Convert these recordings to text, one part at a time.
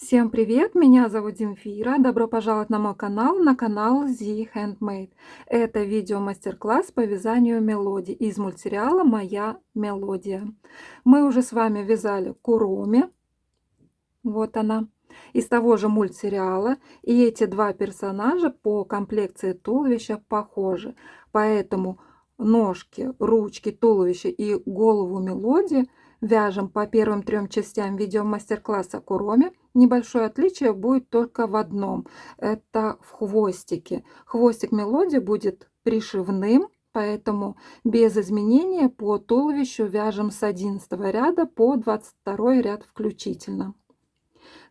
Всем привет! Меня зовут Земфира. Добро пожаловать на мой канал, на канал The Handmade. Это видео мастер-класс по вязанию мелодий из мультсериала «Моя мелодия». Мы уже с вами вязали куроми, вот она, из того же мультсериала. И эти два персонажа по комплекции туловища похожи. Поэтому ножки, ручки, туловище и голову мелодии вяжем по первым трем частям видео мастер-класса куроми. Небольшое отличие будет только в одном. Это в хвостике. Хвостик мелодии будет пришивным, поэтому без изменения по туловищу вяжем с 11 ряда по 22 ряд включительно.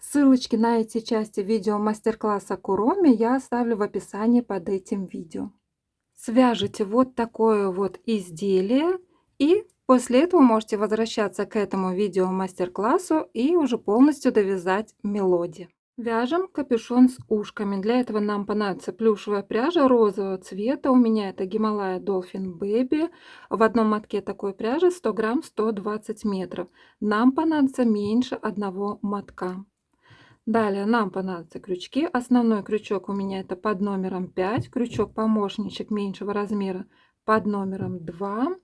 Ссылочки на эти части видео мастер-класса куроми я оставлю в описании под этим видео. Свяжите вот такое вот изделие, и после этого можете возвращаться к этому видео мастер-классу и уже полностью довязать мелодию. Вяжем капюшон с ушками. Для этого нам понадобится плюшевая пряжа розового цвета. У меня это Гималая Dolphin Baby. В одном мотке такой пряжи 100 грамм 120 метров. Нам понадобится меньше одного мотка. Далее нам понадобятся крючки. Основной крючок у меня это под номером 5, крючок-помощничек меньшего размера под номером 2.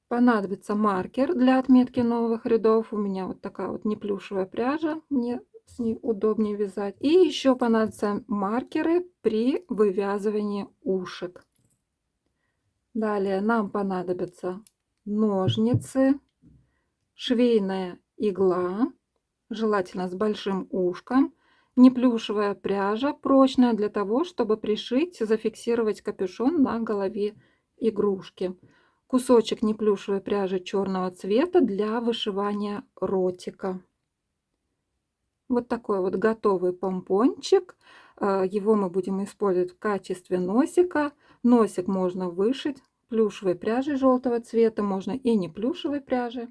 Понадобится маркер для отметки новых рядов. У меня вот такая вот неплюшевая пряжа, мне с ней удобнее вязать. И еще понадобятся маркеры при вывязывании ушек. Далее нам понадобятся ножницы, швейная игла, желательно с большим ушком, неплюшевая пряжа прочная для того, чтобы пришить, зафиксировать капюшон на голове игрушки. Кусочек неплюшевой пряжи черного цвета для вышивания ротика. Вот такой вот готовый помпончик. Его мы будем использовать в качестве носика. Носик можно вышить плюшевой пряжей желтого цвета, можно и не плюшевой пряжей.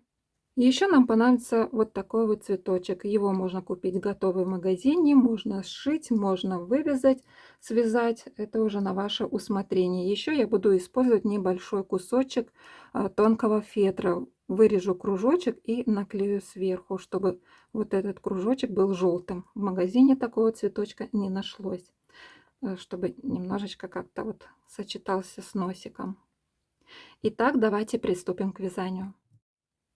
Еще нам понадобится вот такой вот цветочек. Его можно купить готовый в магазине, можно сшить, можно вывязать, связать. Это уже на ваше усмотрение. Еще я буду использовать небольшой кусочек тонкого фетра. Вырежу кружочек и наклею сверху, чтобы вот этот кружочек был желтым. В магазине такого цветочка не нашлось, чтобы немножечко как-то вот сочетался с носиком. Итак, давайте приступим к вязанию.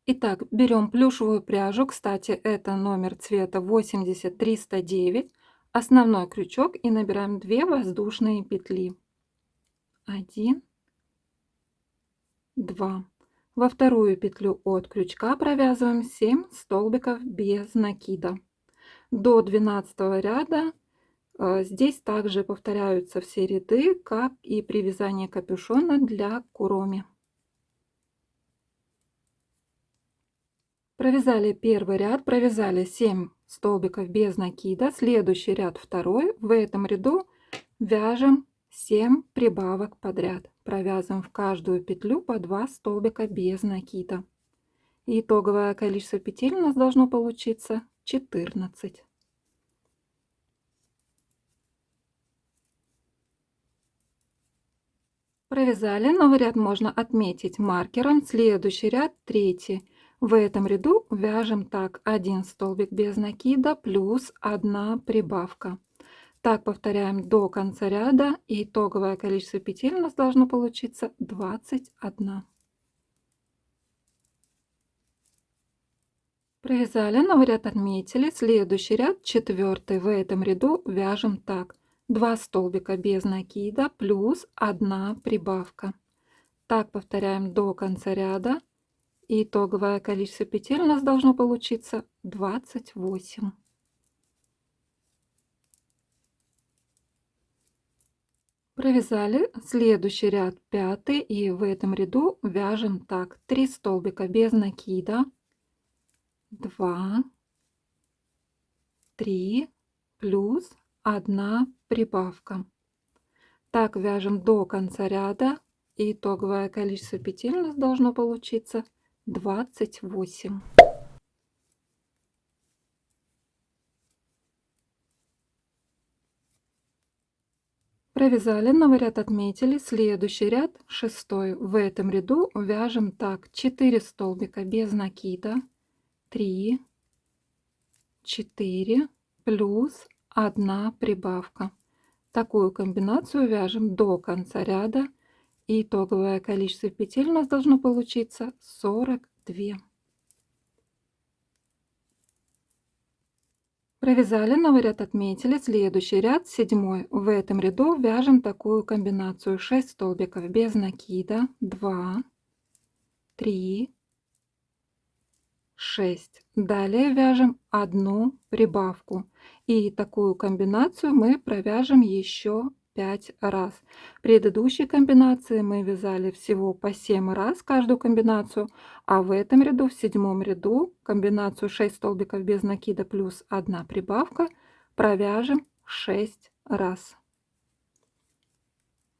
Итак, берем плюшевую пряжу, кстати, это номер цвета 80309, основной крючок и набираем 2 воздушные петли. 1, 2. Во вторую петлю от крючка провязываем 7 столбиков без накида. До 12 ряда здесь также повторяются все ряды, как и при вязании капюшона для куроми. Провязали первый ряд, провязали 7 столбиков без накида, следующий ряд второй. В этом ряду вяжем 7 прибавок подряд. Провязываем в каждую петлю по 2 столбика без накида. Итоговое количество петель у нас должно получиться 14. Провязали, новый ряд можно отметить маркером, следующий ряд третий. В этом ряду вяжем так: 1 столбик без накида плюс 1 прибавка. Так повторяем до конца ряда, и итоговое количество петель у нас должно получиться 21. Провязали, новый ряд отметили, следующий ряд четвертый. В этом ряду вяжем так: 2 столбика без накида плюс 1 прибавка. Так повторяем до конца ряда. И итоговое количество петель у нас должно получиться 28. Провязали, следующий ряд пятый, и в этом ряду вяжем так: 3 столбика без накида, 2, 3 плюс 1 прибавка. Так вяжем до конца ряда, и итоговое количество петель у нас должно получиться 28. Провязали, новый ряд отметили, следующий ряд шестой. В этом ряду вяжем так: 4 столбика без накида, 3, 4 плюс 1 прибавка. Такую комбинацию вяжем до конца ряда. И итоговое количество петель у нас должно получиться 42. Провязали, новый ряд отметили, следующий ряд, 7. В этом ряду вяжем такую комбинацию: 6 столбиков без накида, 2, 3, 6. Далее вяжем 1 прибавку. И такую комбинацию мы провяжем еще 5 раз. В предыдущей комбинации мы вязали всего по 7 раз каждую комбинацию, а в этом ряду, в 7 ряду, комбинацию 6 столбиков без накида плюс 1 прибавка провяжем 6 раз.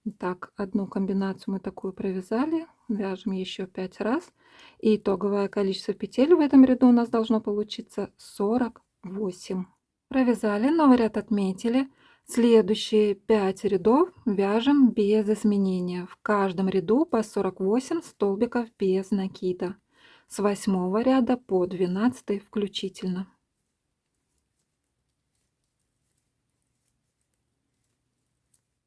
Итак, одну комбинацию мы такую провязали, вяжем еще 5 раз, и итоговое количество петель в этом ряду у нас должно получиться 48. Провязали, новый ряд отметили. Следующие 5 рядов вяжем без изменения. В каждом ряду по 48 столбиков без накида. С 8 ряда по 12 включительно.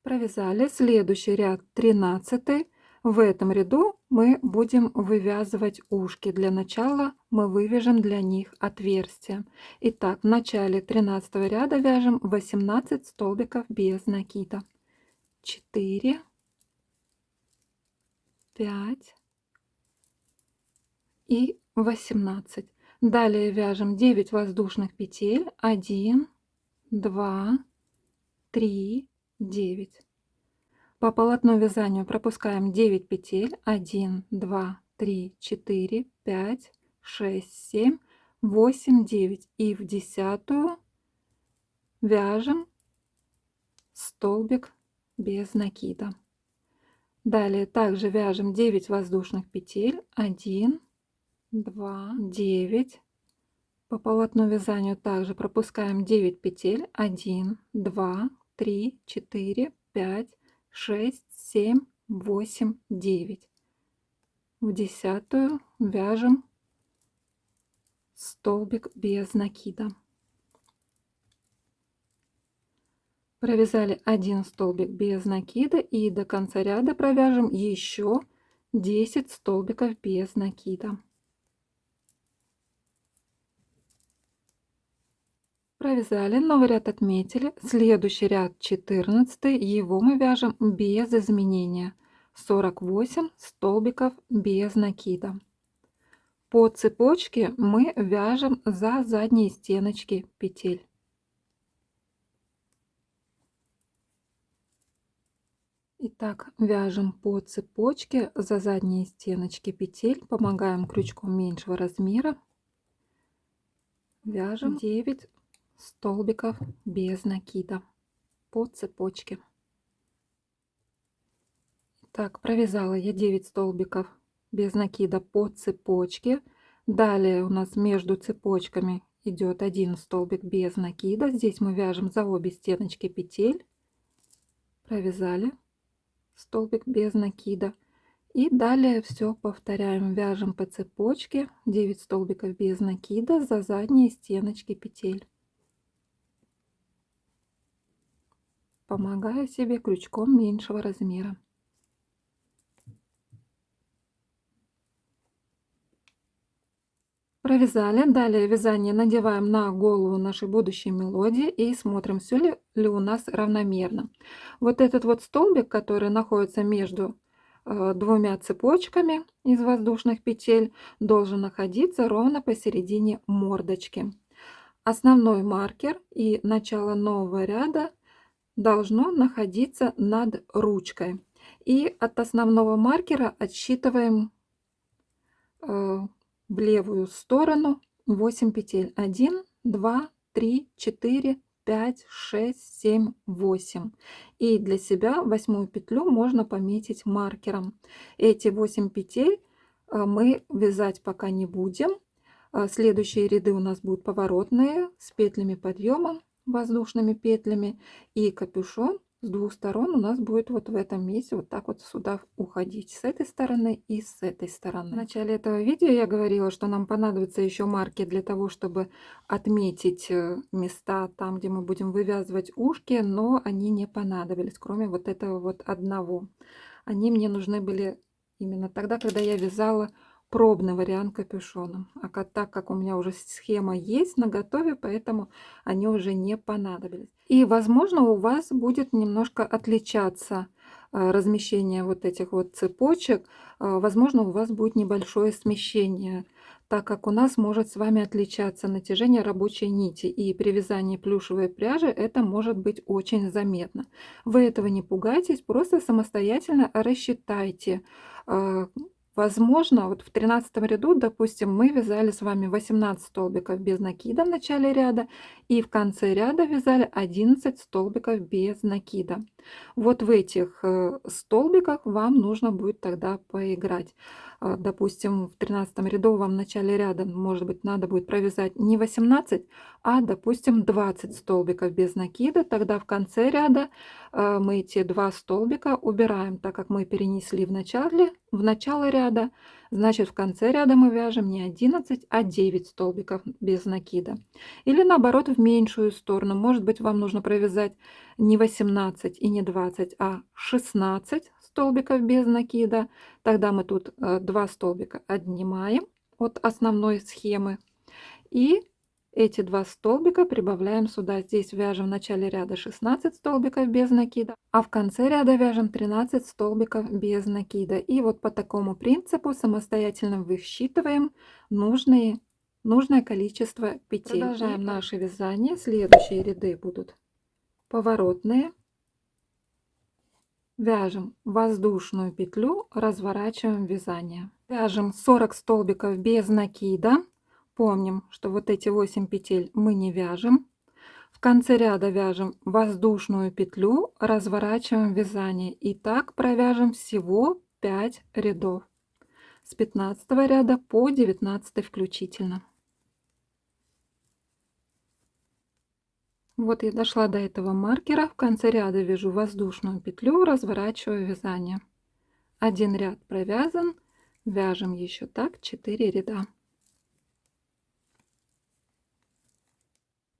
Провязали, следующий ряд 13. В этом ряду мы будем вывязывать ушки. Для начала мы вывяжем для них отверстия. Итак, в начале 13 ряда вяжем 18 столбиков без накида. 4, 5 и 18. Далее вяжем 9 воздушных петель. 1, 2, 3, 9. По полотну вязанию пропускаем 9 петель. 1, 2, 3, 4, 5, 6, 7, 8, 9. И в 10 вяжем столбик без накида. Далее также вяжем 9 воздушных петель. 1, 2, 9. По полотну вязанию также пропускаем 9 петель. 1, 2, 3, 4, 5, 6, 7, 8, 9. В 10 вяжем столбик без накида. Провязали 1 столбик без накида и до конца ряда провяжем еще 10 столбиков без накида. Провязали, новый ряд отметили. Следующий ряд 14, его мы вяжем без изменения. 48 столбиков без накида. По цепочке мы вяжем за задние стеночки петель. Итак, вяжем по цепочке за задние стеночки петель, помогаем крючком меньшего размера. Вяжем 9 столбиков без накида по цепочке. Так, провязала я 9 столбиков без накида по цепочке. Далее у нас между цепочками идет 1 столбик без накида. Здесь мы вяжем за обе стеночки петель. Провязали столбик без накида. И далее все повторяем. Вяжем по цепочке 9 столбиков без накида за задние стеночки петель. Помогая себе крючком меньшего размера. Провязали. Далее вязание надеваем на голову нашей будущей мелодии и смотрим, все ли у нас равномерно. Вот этот вот столбик, который находится между двумя цепочками из воздушных петель, должен находиться ровно посередине мордочки. Основной маркер и начало нового ряда должно находиться над ручкой. И от основного маркера отсчитываем в левую сторону 8 петель. 1, 2, 3, 4, 5, 6, 7, 8. И для себя 8 петлю можно пометить маркером. Эти 8 петель мы вязать пока не будем. Следующие ряды у нас будут поворотные с петлями подъема, воздушными петлями, и капюшон с двух сторон у нас будет вот в этом месте вот так вот сюда уходить, с этой стороны и с этой стороны. В начале этого видео я говорила, что нам понадобятся еще марки для того, чтобы отметить места там, где мы будем вывязывать ушки, но они не понадобились, кроме вот этого вот одного. Они мне нужны были именно тогда, когда я вязала пробный вариант капюшона. Так как у меня уже схема есть наготове, поэтому они уже не понадобились. И, возможно, у вас будет немножко отличаться размещение вот этих вот цепочек. Возможно, у вас будет небольшое смещение, так как у нас может с вами отличаться натяжение рабочей нити. И при вязании плюшевой пряжи это может быть очень заметно. Вы этого не пугайтесь, просто самостоятельно рассчитайте. Возможно, вот в 13 ряду, допустим, мы вязали с вами 18 столбиков без накида в начале ряда и в конце ряда вязали 11 столбиков без накида. Вот в этих столбиках вам нужно будет тогда поиграть. Допустим, в 13 ряду вам в начале ряда, может быть, надо будет провязать не 18, а, допустим, 20 столбиков без накида. Тогда в конце ряда мы эти 2 столбика убираем, так как мы перенесли в начало ряда. Значит, в конце ряда мы вяжем не 11, а 9 столбиков без накида. Или наоборот, в меньшую сторону. Может быть, вам нужно провязать не 18 и не 20, а 16 столбиков без накида. Тогда мы тут 2 столбика отнимаем от основной схемы. И эти 2 столбика прибавляем сюда. Здесь вяжем в начале ряда 16 столбиков без накида, а в конце ряда вяжем 13 столбиков без накида. И вот по такому принципу самостоятельно высчитываем нужное количество петель. Продолжаем наше вязание. Следующие ряды будут поворотные. Вяжем воздушную петлю, разворачиваем вязание. Вяжем 40 столбиков без накида. Помним, что вот эти 8 петель мы не вяжем. В конце ряда вяжем воздушную петлю, разворачиваем вязание. И так провяжем всего 5 рядов. С 15 ряда по 19 включительно. Вот я дошла до этого маркера. В конце ряда вяжу воздушную петлю, разворачиваю вязание. Один ряд провязан. Вяжем еще так 4 ряда.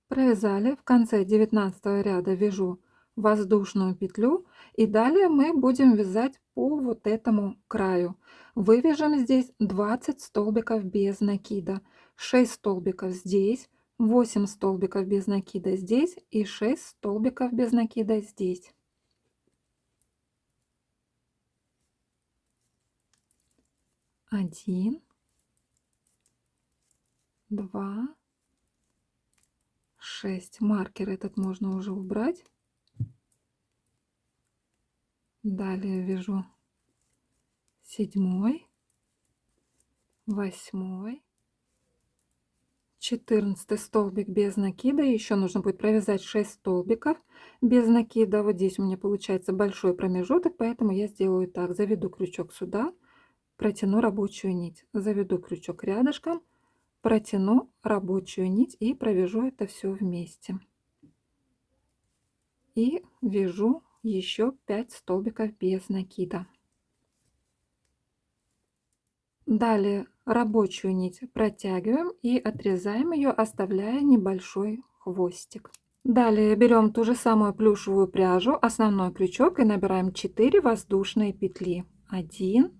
Провязали. В конце 19 ряда вяжу воздушную петлю. И далее мы будем вязать по вот этому краю. Вывяжем здесь 20 столбиков без накида. 6 столбиков здесь. 8 столбиков без накида здесь и 6 столбиков без накида здесь. Один, два, 6. Маркер этот можно уже убрать. Далее вяжу 7, 8, 14 столбик без накида. Еще нужно будет провязать 6 столбиков без накида. Вот здесь у меня получается большой промежуток, поэтому я сделаю так. Заведу крючок сюда, протяну рабочую нить, заведу крючок рядышком, протяну рабочую нить и провяжу это все вместе. И вяжу еще 5 столбиков без накида. Далее рабочую нить протягиваем и отрезаем ее, оставляя небольшой хвостик. Далее берем ту же самую плюшевую пряжу, основной крючок, и набираем 4 воздушные петли. 1,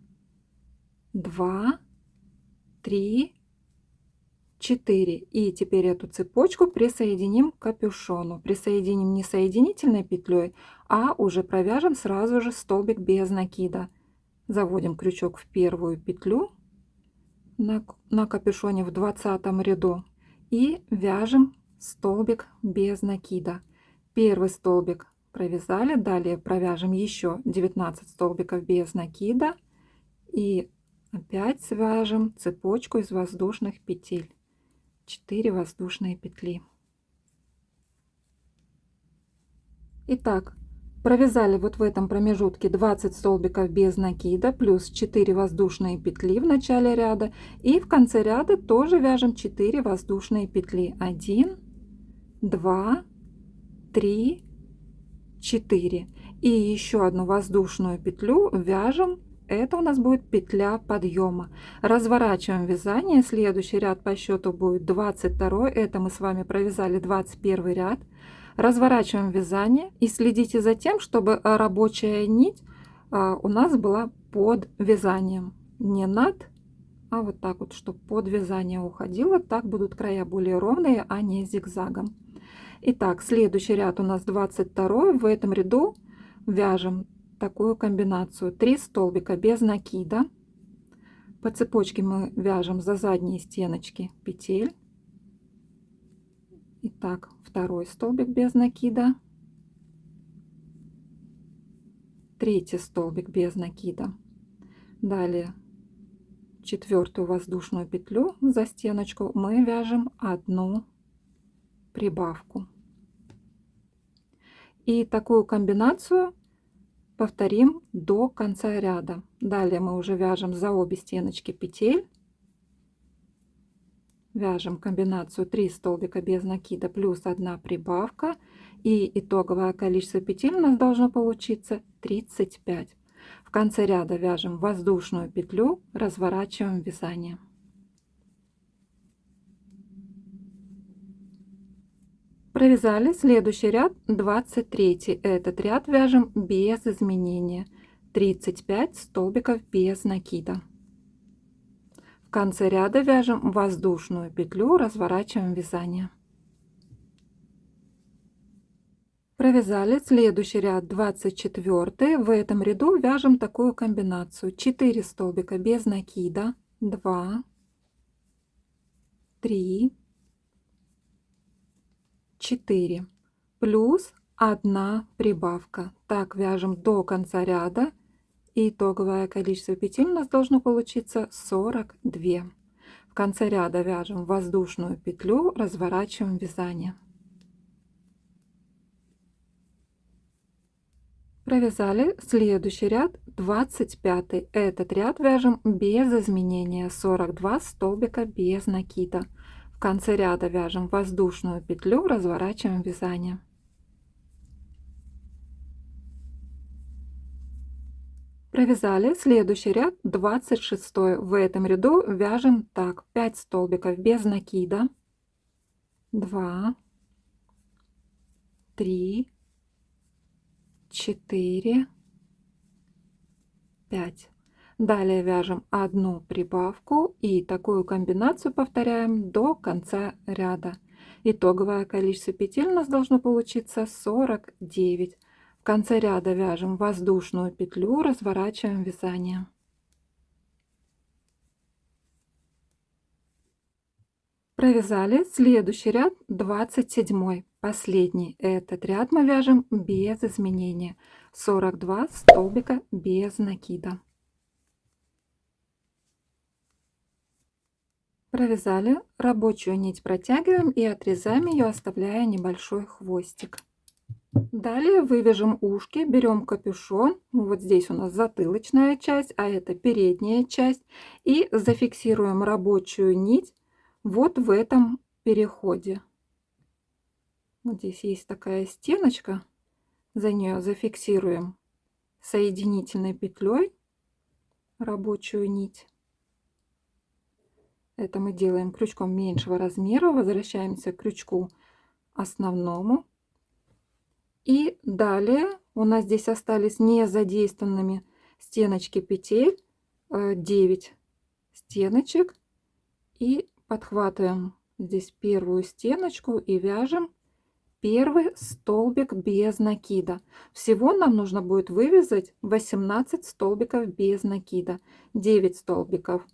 2, 3, 4. И теперь эту цепочку присоединим к капюшону. Присоединим не соединительной петлей, а уже провяжем сразу же столбик без накида. Заводим крючок в первую петлю на капюшоне в 20 ряду и вяжем столбик без накида. Первый столбик провязали, далее провяжем еще 19 столбиков без накида и опять свяжем цепочку из воздушных петель. 4 воздушные петли. Итак, провязали вот в этом промежутке 20 столбиков без накида плюс 4 воздушные петли в начале ряда, и в конце ряда тоже вяжем 4 воздушные петли. 1, 2, 3, 4. И еще одну воздушную петлю вяжем. Это у нас будет петля подъема. Разворачиваем вязание. Следующий ряд по счету будет 22. Это мы с вами провязали 21 ряд. Разворачиваем вязание и следите за тем, чтобы рабочая нить у нас была под вязанием. Не над, а вот так вот, чтобы под вязание уходило. Так будут края более ровные, а не зигзагом. Итак, следующий ряд у нас 22. В этом ряду вяжем такую комбинацию: 3 столбика без накида. По цепочке мы вяжем за задние стеночки петель. Итак, второй столбик без накида, третий столбик без накида. Далее четвертую воздушную петлю за стеночку мы вяжем одну прибавку. И такую комбинацию повторим до конца ряда. Далее мы уже вяжем за обе стеночки петель. Вяжем комбинацию 3 столбика без накида плюс 1 прибавка. И итоговое количество петель у нас должно получиться 35. В конце ряда вяжем воздушную петлю, разворачиваем вязание. Провязали следующий ряд 23. Этот ряд вяжем без изменения. 35 столбиков без накида. В конце ряда вяжем воздушную петлю, разворачиваем вязание. Провязали следующий ряд 24. В этом ряду вяжем такую комбинацию: 4 столбика без накида, 2, 3, 4, плюс 1 прибавка. Так вяжем до конца ряда. И итоговое количество петель у нас должно получиться 42. В конце ряда вяжем воздушную петлю, разворачиваем вязание. Провязали следующий ряд 25. Этот ряд вяжем без изменения: 42 столбика без накида. В конце ряда вяжем воздушную петлю, разворачиваем вязание. Провязали следующий ряд 26. В этом ряду вяжем так: 5 столбиков без накида, 2, 3, 4, 5. Далее вяжем одну прибавку и такую комбинацию повторяем до конца ряда. Итоговое количество петель у нас должно получиться 49. В конце ряда вяжем воздушную петлю, разворачиваем вязание. Провязали следующий ряд 27. Последний. Этот ряд мы вяжем без изменения: 42 столбика без накида. Провязали, рабочую нить протягиваем и отрезаем ее, оставляя небольшой хвостик. Далее вывяжем ушки, берем капюшон, вот здесь у нас затылочная часть, а это передняя часть, и зафиксируем рабочую нить вот в этом переходе. Вот здесь есть такая стеночка, за нее зафиксируем соединительной петлей рабочую нить. Это мы делаем крючком меньшего размера, возвращаемся к крючку основному. И далее у нас здесь остались не задействованными стеночки петель, 9 стеночек. И подхватываем здесь первую стеночку и вяжем первый столбик без накида. Всего нам нужно будет вывязать 18 столбиков без накида. 9 столбиков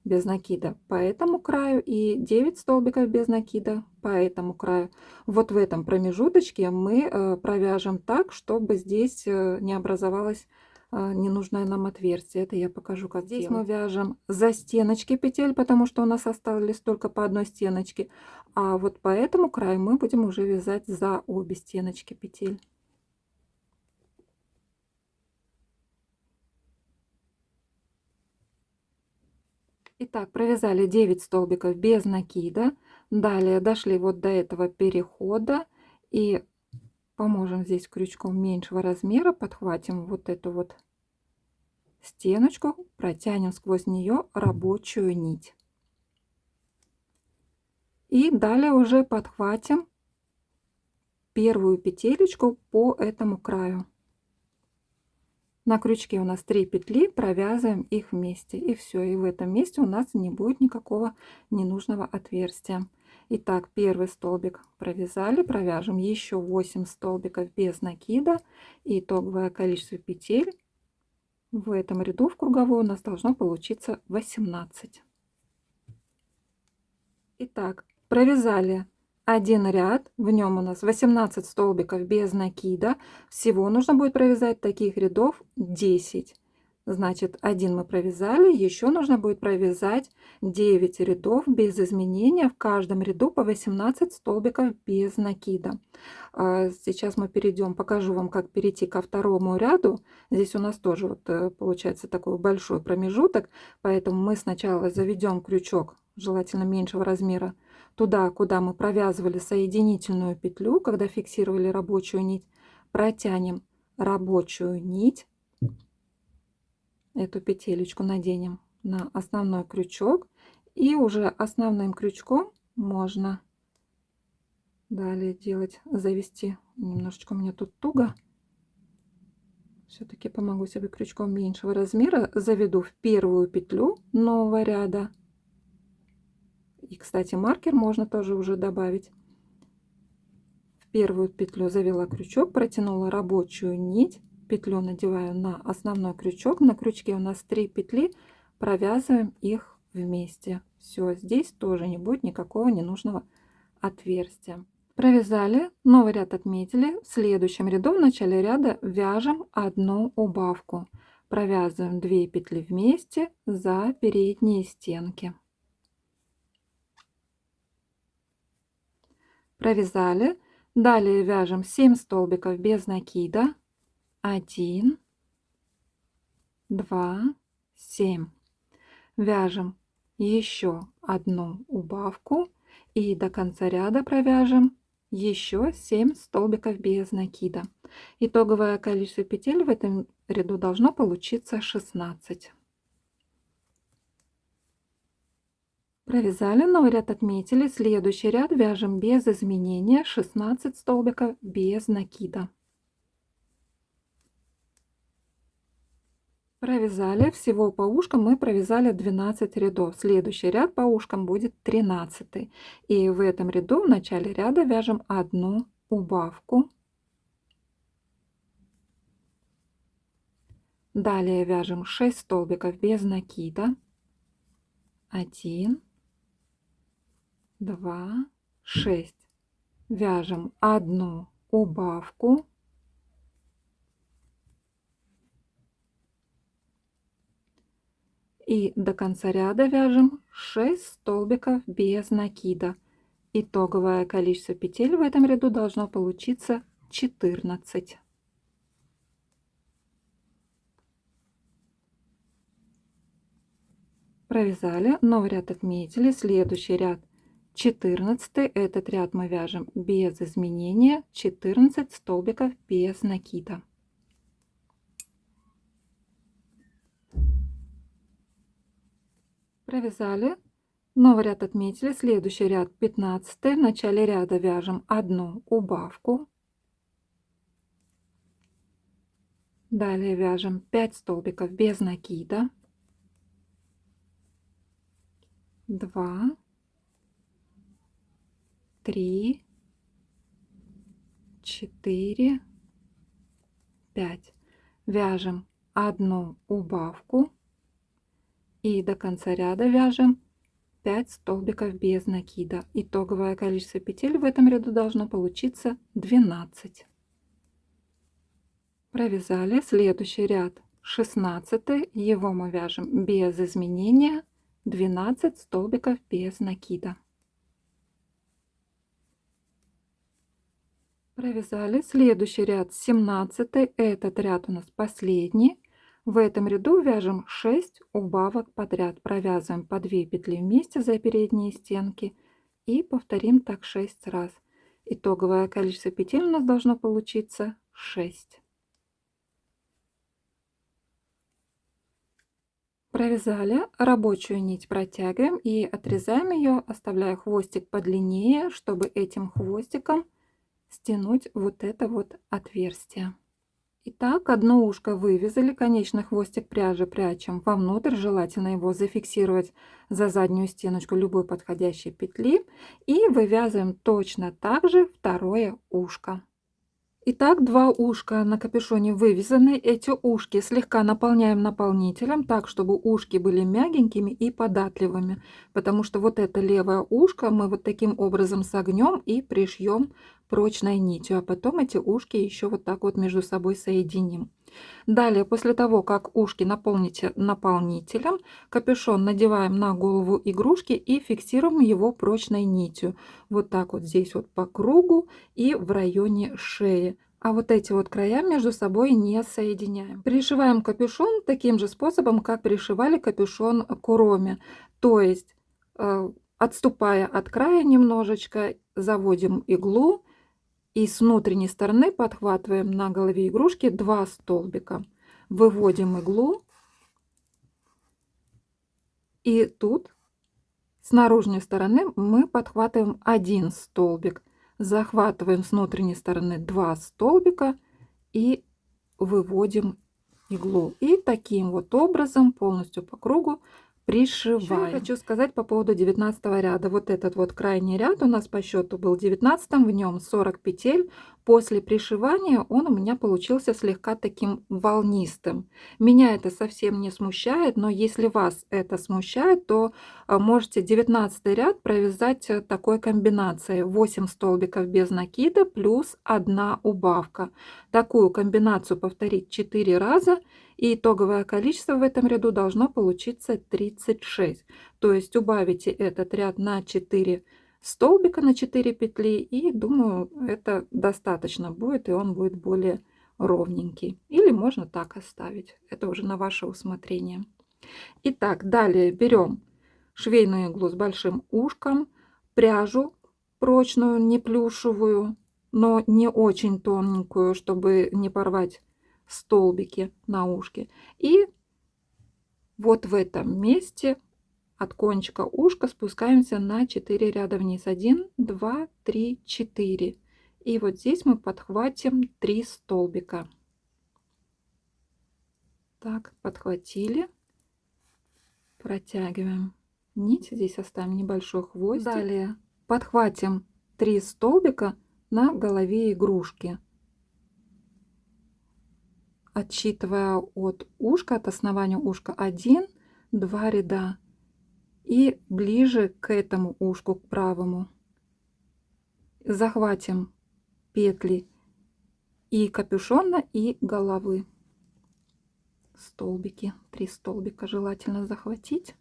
без накида по этому краю и 9 столбиков без накида по этому краю. Вот в этом промежуточке мы провяжем так, чтобы здесь не образовалось ненужное нам отверстие. Это я покажу, как здесь делать. Мы вяжем за стеночки петель, потому что у нас остались только по одной стеночке, а вот по этому краю мы будем уже вязать за обе стеночки петель. Итак, провязали 9 столбиков без накида. Далее дошли вот до этого перехода и поможем здесь крючком меньшего размера, подхватим вот эту вот стеночку, протянем сквозь нее рабочую нить. И далее уже подхватим первую петелечку по этому краю. На крючке у нас 3 петли, провязываем их вместе, и все. И в этом месте у нас не будет никакого ненужного отверстия. Итак, первый столбик провязали, провяжем еще 8 столбиков без накида, и итоговое количество петель в этом ряду в круговой у нас должно получиться 18. Итак, провязали один ряд, в нем у нас 18 столбиков без накида. Всего нужно будет провязать таких рядов 10. Значит, один мы провязали, еще нужно будет провязать 9 рядов без изменения, в каждом ряду по 18 столбиков без накида. Сейчас мы перейдем, покажу вам, как перейти ко второму ряду. Здесь у нас тоже вот получается такой большой промежуток, поэтому мы сначала заведем крючок, желательно меньшего размера, туда, куда мы провязывали соединительную петлю, когда фиксировали рабочую нить, протянем рабочую нить, эту петелечку наденем на основной крючок, и уже основным крючком можно далее делать, завести. Немножечко у меня тут туго. Все-таки помогу себе крючком меньшего размера, заведу в первую петлю нового ряда. И, кстати, маркер можно тоже уже добавить. В первую петлю завела крючок, протянула рабочую нить, петлю надеваю на основной крючок. На крючке у нас 3 петли, провязываем их вместе. Все, здесь тоже не будет никакого ненужного отверстия. Провязали, новый ряд отметили. В следующем ряду в начале ряда вяжем одну убавку. Провязываем 2 петли вместе за передние стенки. Провязали, далее вяжем 7 столбиков без накида. 1, 2, 7. Вяжем еще одну убавку и до конца ряда провяжем еще 7 столбиков без накида. Итоговое количество петель в этом ряду должно получиться 16. Провязали, новый ряд отметили. Следующий ряд вяжем без изменения 16 столбиков без накида. Провязали, всего по ушкам мы провязали 12 рядов. Следующий ряд по ушкам будет 13. И в этом ряду в начале ряда вяжем одну убавку. Далее вяжем 6 столбиков без накида. 1, 2, 6. Вяжем одну убавку. И до конца ряда вяжем 6 столбиков без накида. Итоговое количество петель в этом ряду должно получиться 14. Провязали, новый ряд отметили. Следующий ряд 14. Этот ряд мы вяжем без изменения 14 столбиков без накида. Провязали, новый ряд отметили. Следующий ряд 15. В начале ряда вяжем одну убавку. Далее вяжем 5 столбиков без накида. 2, 3, 4, 5. Вяжем одну убавку. И до конца ряда вяжем 5 столбиков без накида. Итоговое количество петель в этом ряду должно получиться 12. Провязали, следующий ряд 16. Его мы вяжем без изменения 12 столбиков без накида. Провязали, следующий ряд 17. Этот ряд у нас последний. В этом ряду вяжем 6 убавок подряд. Провязываем по 2 петли вместе за передние стенки и повторим так 6 раз. Итоговое количество петель у нас должно получиться 6. Провязали, рабочую нить протягиваем и отрезаем ее, оставляя хвостик подлиннее, чтобы этим хвостиком стянуть вот это вот отверстие. Итак, одно ушко вывязали, конечный хвостик пряжи прячем вовнутрь, желательно его зафиксировать за заднюю стеночку любой подходящей петли и вывязываем точно так же второе ушко. Итак, два ушка на капюшоне вывязаны. Эти ушки слегка наполняем наполнителем, так, чтобы ушки были мягенькими и податливыми. Потому что вот это левое ушко мы вот таким образом согнем и пришьем прочной нитью. А потом эти ушки еще вот так вот между собой соединим. Далее, после того, как ушки наполните наполнителем, капюшон надеваем на голову игрушки и фиксируем его прочной нитью. Вот так вот здесь вот по кругу и в районе шеи. А вот эти вот края между собой не соединяем. Пришиваем капюшон таким же способом, как пришивали капюшон куроми. То есть, отступая от края немножечко, заводим иглу. И с внутренней стороны подхватываем на голове игрушки 2 столбика. Выводим иглу. И тут с наружной стороны мы подхватываем 1 столбик. Захватываем с внутренней стороны 2 столбика и выводим иглу. И таким вот образом полностью по кругу пришиваем. Еще я хочу сказать по поводу 19 ряда. Вот этот вот крайний ряд у нас по счету был 19, в нем 40 петель. После пришивания он у меня получился слегка таким волнистым. Меня это совсем не смущает, но если вас это смущает, то можете 19 ряд провязать такой комбинацией: 8 столбиков без накида плюс 1 убавка. Такую комбинацию повторить 4 раза. И итоговое количество в этом ряду должно получиться 36. То есть убавите этот ряд на 4 столбика, на 4 петли, и думаю, это достаточно будет, и он будет более ровненький. Или можно так оставить. Это уже на ваше усмотрение. Итак, далее берем швейную иглу с большим ушком, пряжу прочную, не плюшевую, но не очень тоненькую, чтобы не порвать столбики на ушке. И вот в этом месте от кончика ушка спускаемся на 4 ряда вниз. 1, 2, 3, 4. И вот здесь мы подхватим 3 столбика. Так, подхватили. Протягиваем нить. Здесь оставим небольшой хвостик. Далее подхватим 3 столбика на голове игрушки, отсчитывая от ушка, от основания ушка 1, 2 ряда. И ближе к этому ушку, к правому, захватим петли и капюшона, и головы. Столбики, 3 столбика желательно захватить.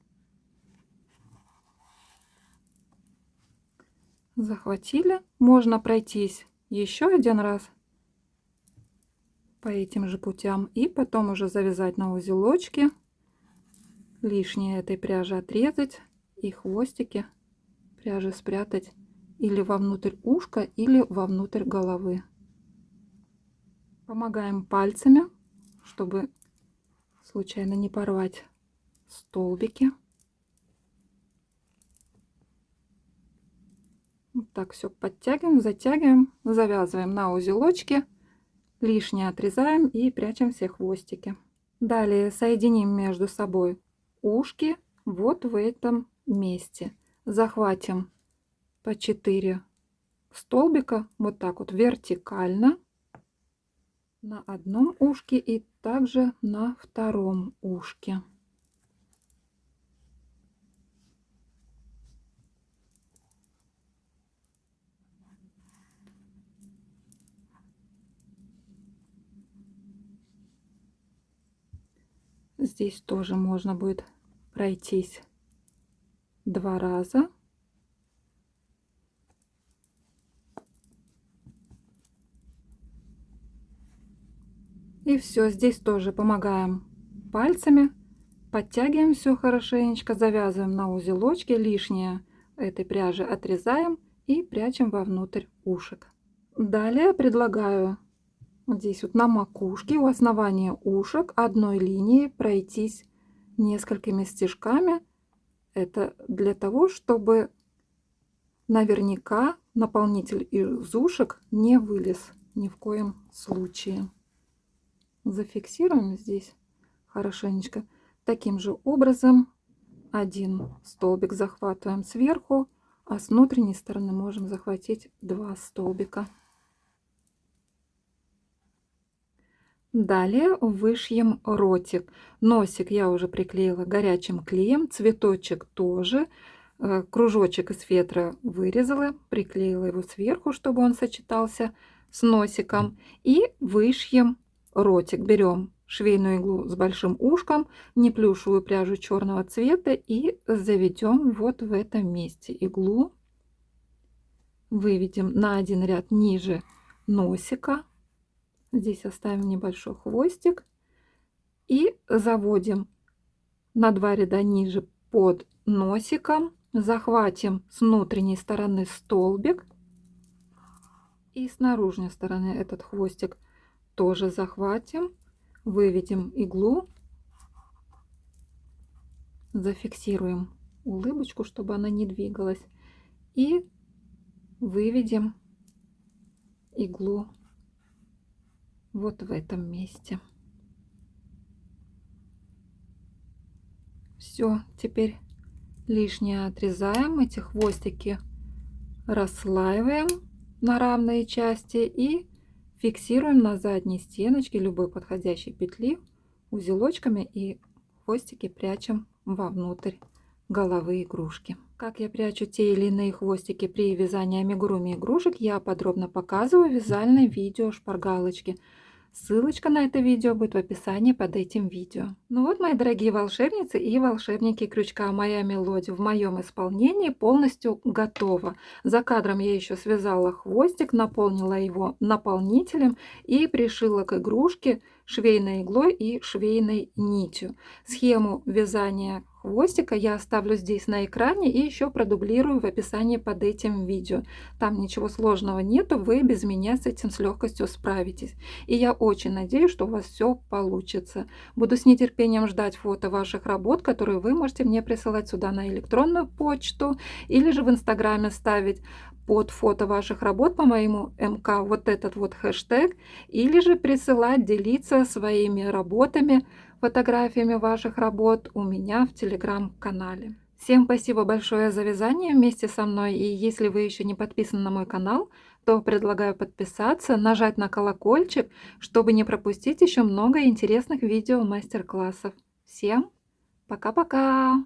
Захватили. Можно пройтись еще один раз по этим же путям и потом уже завязать на узелочки, лишнее этой пряжи отрезать и хвостики пряжи спрятать или вовнутрь ушка, или вовнутрь головы. Помогаем пальцами, чтобы случайно не порвать столбики. Вот так все подтягиваем, затягиваем, завязываем на узелочки, лишнее отрезаем и прячем все хвостики. Далее соединим между собой ушки вот в этом месте. Захватим по 4 столбика вот так вот вертикально на одном ушке и также на втором ушке. Здесь тоже можно будет пройтись 2 раза. И все, здесь тоже помогаем пальцами, подтягиваем все хорошенечко, завязываем на узелочки, лишнее этой пряжи отрезаем и прячем вовнутрь ушек. Далее предлагаю вот здесь вот на макушке у основания ушек одной линией пройтись несколькими стежками. Это для того, чтобы наверняка наполнитель из ушек не вылез ни в коем случае. Зафиксируем здесь хорошенечко. Таким же образом один столбик захватываем сверху, а с внутренней стороны можем захватить 2 столбика. Далее вышьем ротик. Носик я уже приклеила горячим клеем, цветочек тоже. Кружочек из фетра вырезала, приклеила его сверху, чтобы он сочетался с носиком. И вышьем ротик. Берем швейную иглу с большим ушком, неплюшевую пряжу черного цвета и заведем вот в этом месте иглу. Выведем на один ряд ниже носика. Здесь оставим небольшой хвостик и заводим на 2 ряда ниже под носиком. Захватим с внутренней стороны столбик и с наружной стороны этот хвостик тоже захватим. Выведем иглу, зафиксируем улыбочку, чтобы она не двигалась, и выведем иглу вот в этом месте. Все, теперь лишнее отрезаем, эти хвостики расслаиваем на равные части и фиксируем на задней стеночке любой подходящей петли узелочками и хвостики прячем вовнутрь головы игрушки. Как я прячу те или иные хвостики при вязании амигуруми игрушек, я подробно показываю в вязальном видео шпаргалочки. Ссылочка на это видео будет в описании под этим видео. Ну вот, мои дорогие волшебницы и волшебники крючка, моя мелодия в моем исполнении полностью готова. За кадром я еще связала хвостик, наполнила его наполнителем и пришила к игрушке швейной иглой и швейной нитью. Схему вязания хвостика я оставлю здесь на экране и еще продублирую в описании под этим видео. Там ничего сложного нету, вы без меня с этим с легкостью справитесь. И я очень надеюсь, что у вас все получится. Буду с нетерпением ждать фото ваших работ, которые вы можете мне присылать сюда на электронную почту или же в инстаграме ставить под фото ваших работ по моему МК вот этот вот хэштег, или же присылать, делиться своими работами, фотографиями ваших работ у меня в телеграм-канале. Всем спасибо большое за вязание вместе со мной, и если вы еще не подписаны на мой канал, то предлагаю подписаться, нажать на колокольчик, чтобы не пропустить еще много интересных видео мастер-классов. Всем пока-пока!